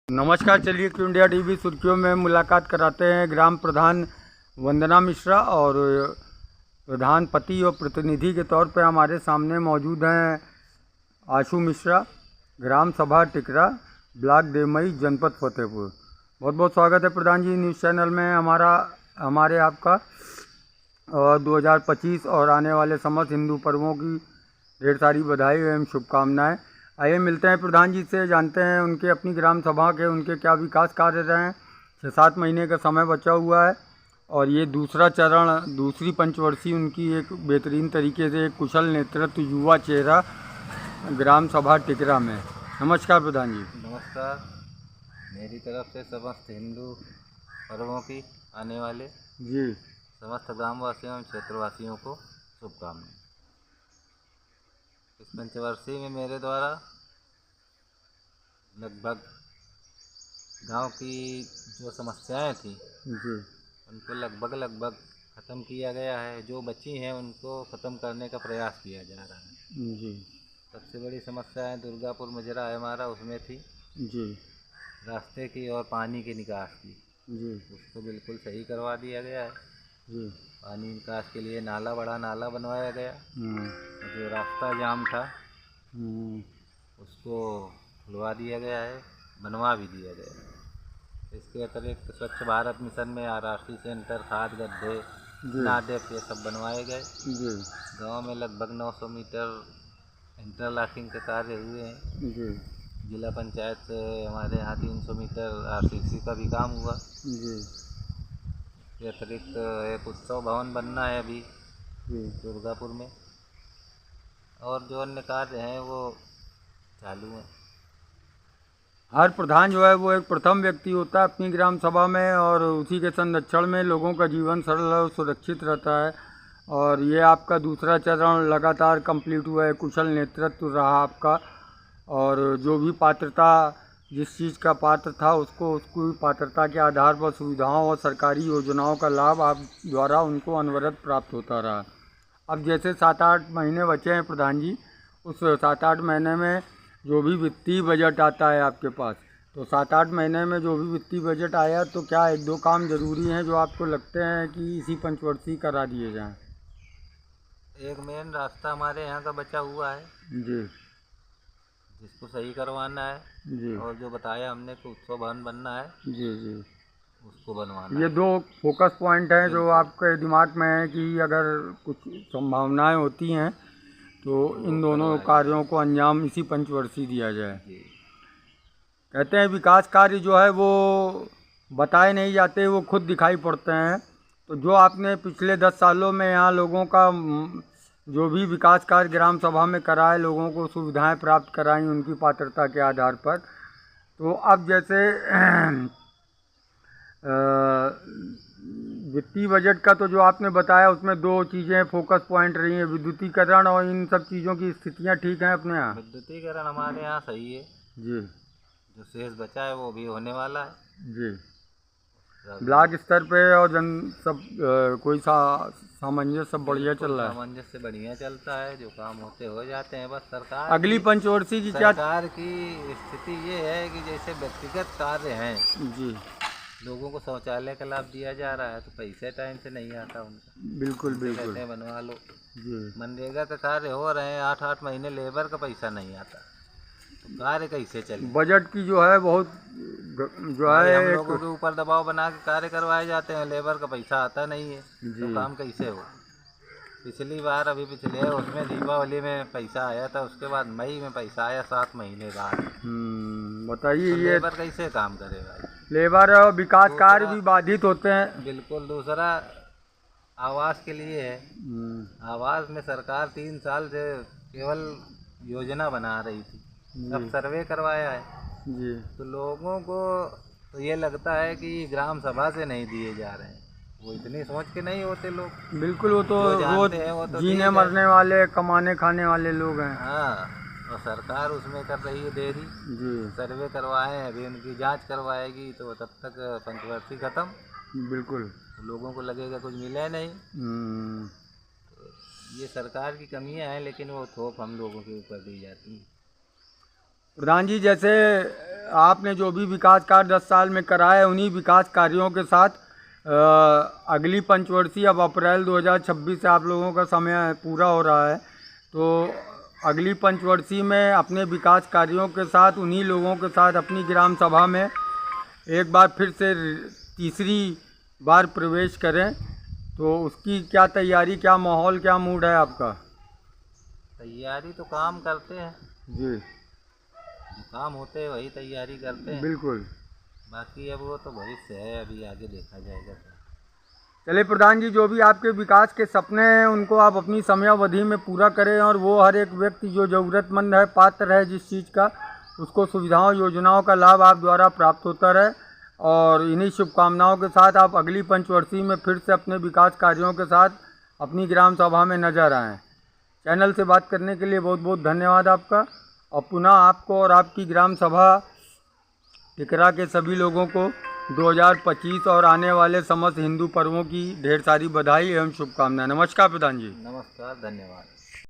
नमस्कार। चलिए Q India TV सुर्खियों में मुलाकात कराते हैं ग्राम प्रधान वंदना मिश्रा और प्रधान पति और प्रतिनिधि के तौर पे हमारे सामने मौजूद हैं आशु मिश्रा, ग्राम सभा टिकरा, ब्लॉक देवमई, जनपद फतेहपुर। बहुत बहुत स्वागत है प्रधान जी न्यूज़ चैनल में हमारे आपका। और 2025 और आने वाले समस्त हिंदू पर्वों की ढेर सारी बधाई एवं शुभकामनाएं। आइए मिलते हैं प्रधान जी से, जानते हैं उनके अपनी ग्राम सभा के उनके क्या विकास कार्य रहे हैं। 6-7 महीने का समय बचा हुआ है और ये दूसरा चरण, दूसरी पंचवर्षीय उनकी एक बेहतरीन तरीके से एक कुशल नेतृत्व, युवा चेहरा ग्राम सभा टिकरा में। नमस्कार प्रधान जी। नमस्कार। मेरी तरफ से समस्त हिंदू पर्वों की आने वाले जी समस्त ग्रामवासियों एवं क्षेत्रवासियों को शुभकामनाएं। इस पंचवर्षीय में मेरे द्वारा लगभग गांव की जो समस्याएं थी जी उनको लगभग ख़त्म किया गया है। जो बची हैं उनको ख़त्म करने का प्रयास किया जा रहा है। जी सबसे बड़ी समस्या है दुर्गापुर मजरा है हमारा, उसमें थी जी रास्ते की और पानी की निकास की। जी उसको बिल्कुल सही करवा दिया गया है। जी पानी निकास के लिए बड़ा नाला बनवाया गया। हम्म, जो रास्ता जाम था हम्म, उसको खुलवा दिया गया है, बनवा भी दिया गया है। इसके अतिरिक्त स्वच्छ भारत मिशन में आरआरसी सेंटर, खाद गड्ढे, जी नादेप ये सब बनवाए गए। जी गांव में लगभग 900 मीटर इंटरलॉकिंग के कार्य हुए हैं। जी जिला पंचायत से हमारे यहाँ 300 मीटर आरसीसी का भी काम हुआ। जी इसके अतिरिक्त एक उत्सव भवन बनना है अभी जी दुर्गापुर में, और जो अन्य कार्य हैं वो चालू हैं। हर प्रधान जो है वो एक प्रथम व्यक्ति होता है अपनी ग्राम सभा में, और उसी के संरक्षण में लोगों का जीवन सरल और सुरक्षित रहता है। और ये आपका दूसरा चरण लगातार कंप्लीट हुआ है, कुशल नेतृत्व रहा आपका। और जो भी पात्रता, जिस चीज़ का पात्र था उसको उसकी पात्रता के आधार पर सुविधाओं और सरकारी योजनाओं का लाभ आप द्वारा उनको अनवरत प्राप्त होता रहा। अब जैसे 7-8 महीने बचे हैं प्रधान जी, उस 7-8 महीने में जो भी वित्तीय बजट आता है आपके पास, तो 7-8 महीने में जो भी वित्तीय बजट आया तो क्या 1-2 काम ज़रूरी हैं जो आपको लगते हैं कि इसी पंचवर्षीय करा दिए जाएं? एक मेन रास्ता हमारे यहाँ का बचा हुआ है जी जिसको सही करवाना है, जी और जो बताया हमने कि उत्सव भवन बनना है जी जी उसको बनवाना ये है। 2 फोकस पॉइंट हैं जो बिल्कुल। आपके दिमाग में है कि अगर कुछ संभावनाएं होती हैं तो तो इन वो दोनों करवाए कार्यों को अंजाम इसी पंचवर्षीय दिया जाए। जी। कहते हैं विकास कार्य जो है वो बताए नहीं जाते, वो खुद दिखाई पड़ते हैं। तो जो आपने पिछले 10 सालों में यहाँ लोगों का जो भी विकास कार्य ग्राम सभा में कराए, लोगों को सुविधाएं प्राप्त कराई उनकी पात्रता के आधार पर, तो अब जैसे वित्तीय बजट का तो जो आपने बताया उसमें 2 चीज़ें फोकस पॉइंट रही हैं, विद्युतीकरण और इन सब चीज़ों की स्थितियाँ ठीक हैं अपने यहाँ? विद्युतीकरण हमारे यहाँ सही है। जी जो शेष बचा है वो भी होने वाला है। जी सब ब्लॉक स्तर पे और जन सब कोई सामंजस्य सब बढ़िया चल रहा है? सामंजस्य बढ़िया चलता है, जो काम होते हो जाते हैं। बस अगली पंचवर्षीय की क्या? सरकार की स्थिति ये है कि जैसे व्यक्तिगत कार्य हैं, जी लोगों को शौचालय का लाभ दिया जा रहा है तो पैसे टाइम से नहीं आता उनका। बिल्कुल उनसे बिल्कुल। कहते हैं बनवा लो। जी मनरेगा का कार्य हो रहे हैं, 8-8 महीने लेबर का पैसा नहीं आता, तो कार्य कैसे चले? बजट की जो है बहुत जो भाई है हम एक। लोगों के ऊपर दबाव बना के कार्य करवाए जाते हैं, लेबर का पैसा आता नहीं है, जी तो काम कैसे हो? पिछली बार अभी पिछले उसमें दीपावली में पैसा आया था, उसके बाद मई में पैसा आया 7 महीने बाद। बताइए तो ये लेबर कैसे काम करे भाई? लेबर और विकास कार्य दूसरा भी बाधित होते हैं। बिल्कुल। दूसरा आवास के लिए है। आवास में सरकार 3 साल से केवल योजना बना रही थी, अब जी सर्वे करवाया है जी तो लोगों को तो ये लगता है कि ग्राम सभा से नहीं दिए जा रहे हैं। वो इतनी सोच के नहीं होते लोग, बिल्कुल, वो तो जो रोज जानते हैं वो तो ठीक जीने है। मरने वाले, कमाने खाने वाले लोग हैं। हाँ, और सरकार उसमें कर रही है देरी। जी सर्वे करवाए हैं, अभी उनकी जांच करवाएगी तो तब तक पंचवर्षीय खत्म, बिल्कुल। तो लोगों को लगेगा कुछ मिला नहीं। हम्म, ये सरकार की कमियां हैं, लेकिन वो थोप हम लोगों के ऊपर दी जाती हैं। प्रधान जी, जैसे आपने जो भी विकास कार्य 10 साल में कराए, उन्हीं विकास कार्यों के साथ अगली पंचवर्षीय, अब अप्रैल 2026 से आप लोगों का समय पूरा हो रहा है, तो अगली पंचवर्षीय में अपने विकास कार्यों के साथ उन्हीं लोगों के साथ अपनी ग्राम सभा में एक बार फिर से तीसरी बार प्रवेश करें, तो उसकी क्या तैयारी, क्या माहौल, क्या मूड है आपका? तैयारी तो काम करते हैं जी, जो काम होते हैं वही तैयारी करते हैं। बिल्कुल। बाकी अब वो तो भविष्य है, अभी आगे देखा जाएगा। चलिए प्रधान जी, जो भी आपके विकास के सपने हैं उनको आप अपनी समयावधि में पूरा करें, और वो हर एक व्यक्ति जो ज़रूरतमंद है, पात्र है जिस चीज़ का, उसको सुविधाओं योजनाओं का लाभ आप द्वारा प्राप्त होता रहे। और इन्हीं शुभकामनाओं के साथ आप अगली पंचवर्षीय में फिर से अपने विकास कार्यों के साथ अपनी ग्राम सभा में नजर आएँ। चैनल से बात करने के लिए बहुत बहुत धन्यवाद आपका, और पुनः आपको और आपकी ग्राम सभा टिकरा के सभी लोगों को 2025 और आने वाले समस्त हिंदू पर्वों की ढेर सारी बधाई एवं शुभकामनाएं। नमस्कार प्रधान जी। नमस्कार, धन्यवाद।